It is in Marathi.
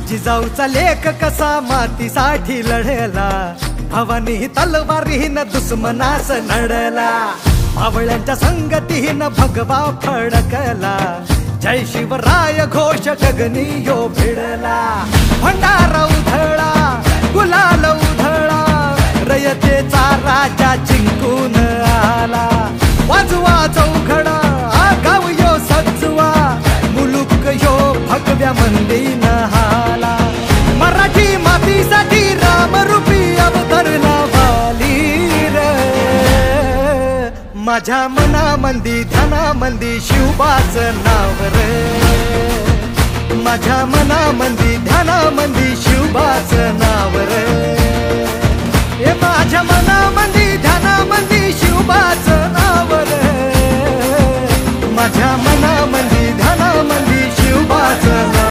जिजाऊचा लेख कसा मातीसाठी लढला, भवानी तलवारीन दुश्मनास नडला, मावळ्यांच्या संगतीन भगवा फडकला, जय शिवराय घोष गगनी यो भिडला, भंडारा उधळा गुलाल उधळा, रयतेचा राजा जिंकून आला, वाजवा चौघडा गाव यो सजवा, मुलुक यो भगव्या मंदीन हाला, मराठी मातीसाठी रामरूपी अवतरला वाली रे, माझ्या मनामंदी ध्यानामंदी शिवबाचं नाव रे, माझ्या मनामंदी ध्यानामंदी शिवबाचं नाव रे, माझ्या मनामंदी